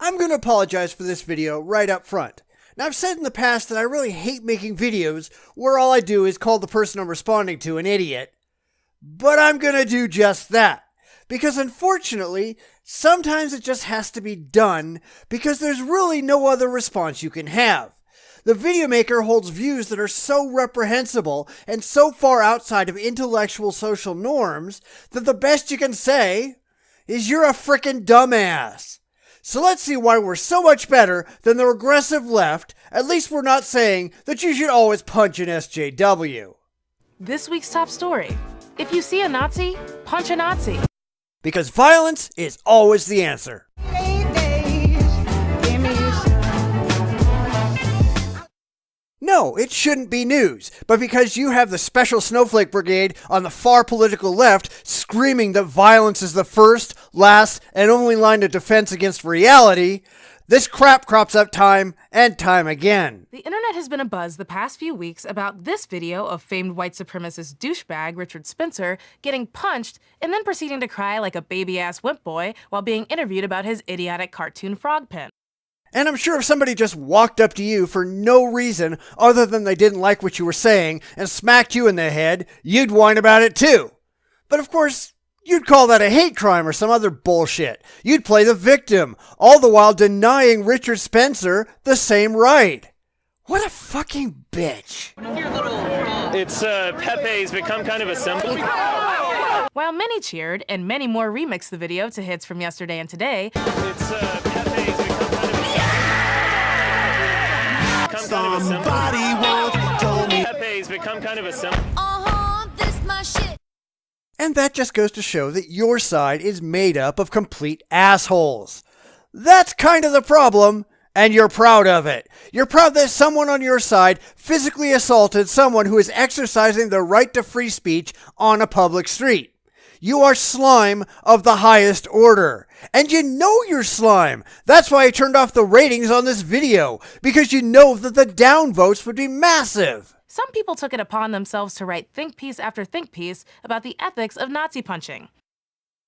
I'm going to apologize for this video right up front. Now, I've said in the past that I really hate making videos where all I do is call the person I'm responding to an idiot. But I'm going to do just that. Because unfortunately, sometimes it just has to be done because there's really no other response you can have. The video maker holds views that are so reprehensible and so far outside of intellectual social norms that the best you can say is you're a frickin' dumbass. So let's see why we're so much better than the regressive left. At least we're not saying that you should always punch an SJW. This week's top story. If you see a Nazi, punch a Nazi. Because violence is always the answer. No, it shouldn't be news, but because you have the Special Snowflake Brigade on the far political left screaming that violence is the first, last, and only line of defense against reality, this crap crops up time and time again. The internet has been abuzz the past few weeks about this video of famed white supremacist douchebag Richard Spencer getting punched and then proceeding to cry like a baby-ass wimp boy while being interviewed about his idiotic cartoon frog pen. And I'm sure if somebody just walked up to you for no reason other than they didn't like what you were saying and smacked you in the head, you'd whine about it too. But of course, you'd call that a hate crime or some other bullshit. You'd play the victim, all the while denying Richard Spencer the same right. What a fucking bitch. It's Pepe's become kind of a symbol. While many cheered and many more remixed the video to hits from yesterday and today, It's Pepe's become kind of a symbol. Somebody once told me. Pepe's become kind of a symbol. This my shit. And that just goes to show that your side is made up of complete assholes. That's kind of the problem, and you're proud of it. You're proud that someone on your side physically assaulted someone who is exercising their right to free speech on a public street. You are slime of the highest order. And you know you're slime. That's why I turned off the ratings on this video, because you know that the downvotes would be massive. some people took it upon themselves to write think piece after think piece about the ethics of Nazi punching.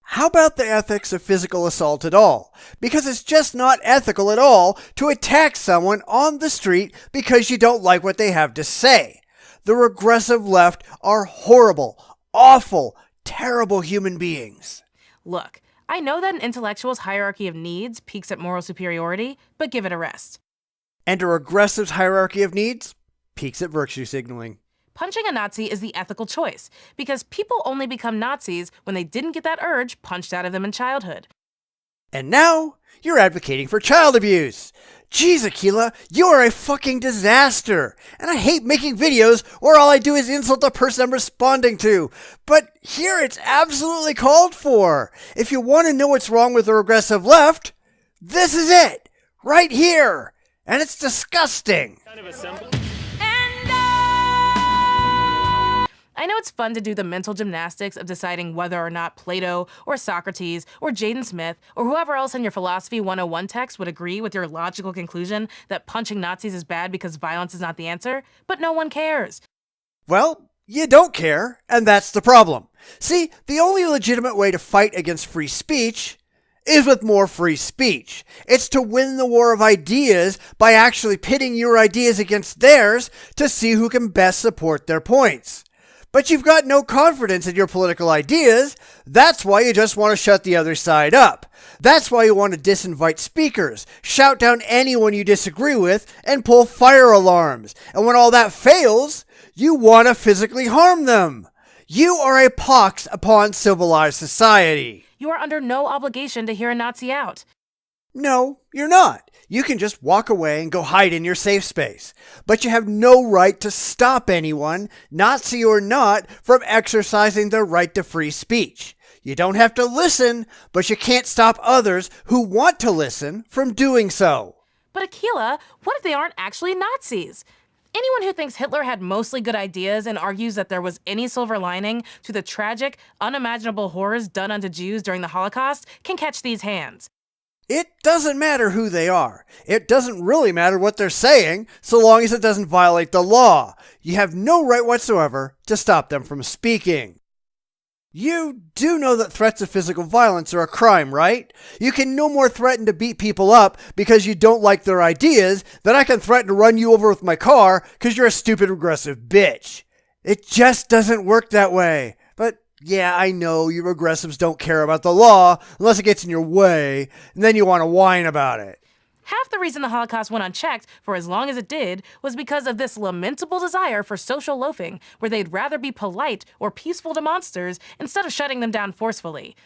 How about the ethics of physical assault at all? Because it's just not ethical at all to attack someone on the street because you don't like what they have to say. The regressive left are horrible, awful, terrible human beings. Look, I know that an intellectual's hierarchy of needs peaks at moral superiority, but give it a rest. And a regressive's hierarchy of needs peaks at virtue signaling. Punching a Nazi is the ethical choice, because people only become Nazis when they didn't get that urge punched out of them in childhood. And now, you're advocating for child abuse. Jeez, Aquila, you are a fucking disaster. And I hate making videos where all I do is insult the person I'm responding to. But here it's absolutely called for. If you want to know what's wrong with the regressive left, this is it. Right here. And it's disgusting. Kind of a symbol. I know it's fun to do the mental gymnastics of deciding whether or not Plato or Socrates or Jaden Smith or whoever else in your Philosophy 101 text would agree with your logical conclusion that punching Nazis is bad because violence is not the answer, but no one cares. Well, you don't care, and that's the problem. See, the only legitimate way to fight against free speech is with more free speech. It's to win the war of ideas by actually pitting your ideas against theirs to see who can best support their points. But you've got no confidence in your political ideas. That's why you just want to shut the other side up. That's why you want to disinvite speakers, shout down anyone you disagree with, and pull fire alarms. And when all that fails, you want to physically harm them. You are a pox upon civilized society. You are under no obligation to hear a Nazi out. No, you're not. You can just walk away and go hide in your safe space. But you have no right to stop anyone, Nazi or not, from exercising their right to free speech. You don't have to listen, but you can't stop others who want to listen from doing so. But Aquila, what if they aren't actually Nazis? Anyone who thinks Hitler had mostly good ideas and argues that there was any silver lining to the tragic, unimaginable horrors done unto Jews during the Holocaust can catch these hands. It doesn't matter who they are. It doesn't really matter what they're saying, so long as it doesn't violate the law. You have no right whatsoever to stop them from speaking. You do know that threats of physical violence are a crime, right? You can no more threaten to beat people up because you don't like their ideas than I can threaten to run you over with my car because you're a stupid regressive bitch. It just doesn't work that way. But yeah, I know you regressives don't care about the law unless it gets in your way, and then you want to whine about it. Half the reason the Holocaust went unchecked for as long as it did was because of this lamentable desire for social loafing, where they'd rather be polite or peaceful to monsters instead of shutting them down forcefully.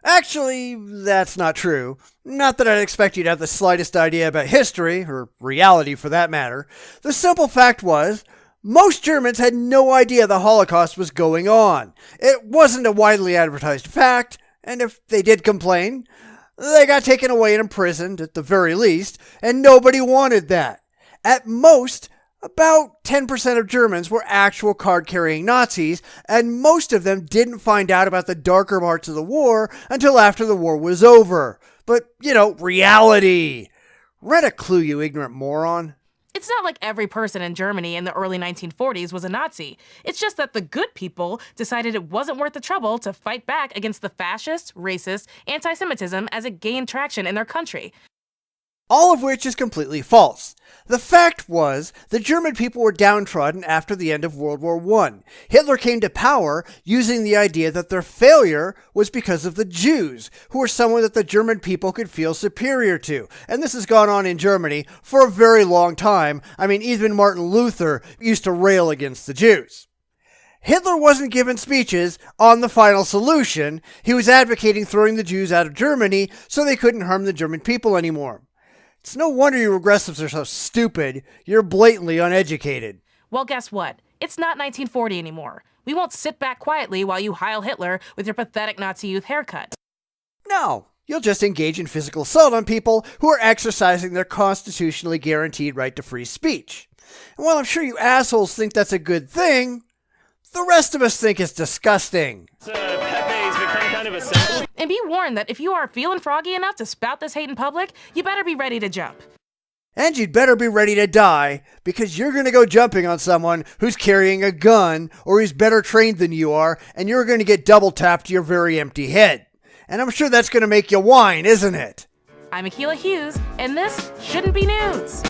Actually, that's not true. Not that I'd expect you to have the slightest idea about history, or reality for that matter. The simple fact was, most Germans had no idea the Holocaust was going on. It wasn't a widely advertised fact, and if they did complain, they got taken away and imprisoned, at the very least, and nobody wanted that. At most, about 10% of Germans were actual card-carrying Nazis, and most of them didn't find out about the darker parts of the war until after the war was over. But, reality. Read a clue, you ignorant moron. It's not like every person in Germany in the early 1940s was a Nazi. It's just that the good people decided it wasn't worth the trouble to fight back against the fascist, racist, anti-Semitism as it gained traction in their country. All of which is completely false. The fact was, the German people were downtrodden after the end of World War I. Hitler came to power using the idea that their failure was because of the Jews, who were someone that the German people could feel superior to. And this has gone on in Germany for a very long time. I mean, even Martin Luther used to rail against the Jews. Hitler wasn't giving speeches on the final solution. He was advocating throwing the Jews out of Germany so they couldn't harm the German people anymore. It's no wonder you regressives are so stupid. You're blatantly uneducated. Well, guess what? It's not 1940 anymore. We won't sit back quietly while you Heil Hitler with your pathetic Nazi youth haircut. No, you'll just engage in physical assault on people who are exercising their constitutionally guaranteed right to free speech. And while I'm sure you assholes think that's a good thing, the rest of us think it's disgusting. Pepe's become kind of a symbol. And be warned that if you are feeling froggy enough to spout this hate in public, you better be ready to jump. And you'd better be ready to die, because you're going to go jumping on someone who's carrying a gun or who's better trained than you are, and you're going to get double tapped to your very empty head. And I'm sure that's going to make you whine, isn't it? I'm Akilah Hughes, and this shouldn't be news.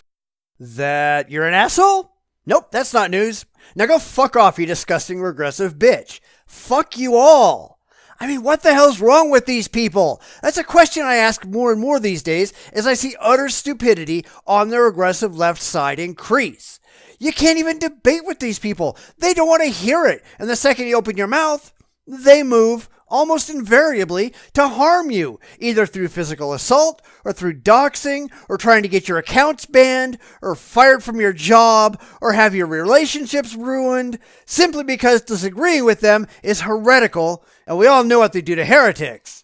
That you're an asshole? Nope, that's not news. Now go fuck off, you disgusting regressive bitch. Fuck you all. I mean, what the hell's wrong with these people? That's a question I ask more and more these days as I see utter stupidity on the regressive left side increase. You can't even debate with these people. They don't want to hear it. And the second you open your mouth, they move almost invariably to harm you, either through physical assault or through doxing or trying to get your accounts banned or fired from your job or have your relationships ruined simply because disagreeing with them is heretical, and we all know what they do to heretics.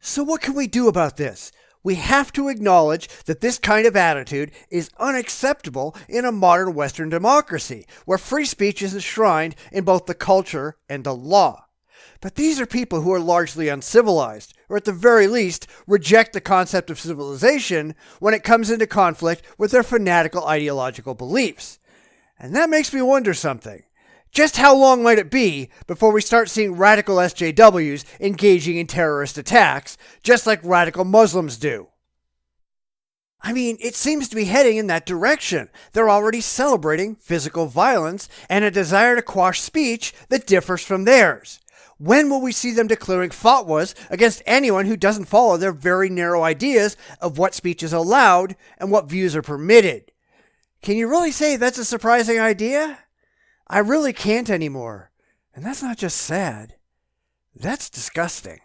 So what can we do about this? We have to acknowledge that this kind of attitude is unacceptable in a modern Western democracy, where free speech is enshrined in both the culture and the law. But these are people who are largely uncivilized, or at the very least, reject the concept of civilization when it comes into conflict with their fanatical ideological beliefs. And that makes me wonder something. Just how long might it be before we start seeing radical SJWs engaging in terrorist attacks, just like radical Muslims do? I mean, it seems to be heading in that direction. They're already celebrating physical violence and a desire to quash speech that differs from theirs. When will we see them declaring fatwas against anyone who doesn't follow their very narrow ideas of what speech is allowed and what views are permitted? Can you really say that's a surprising idea? I really can't anymore. And that's not just sad. That's disgusting.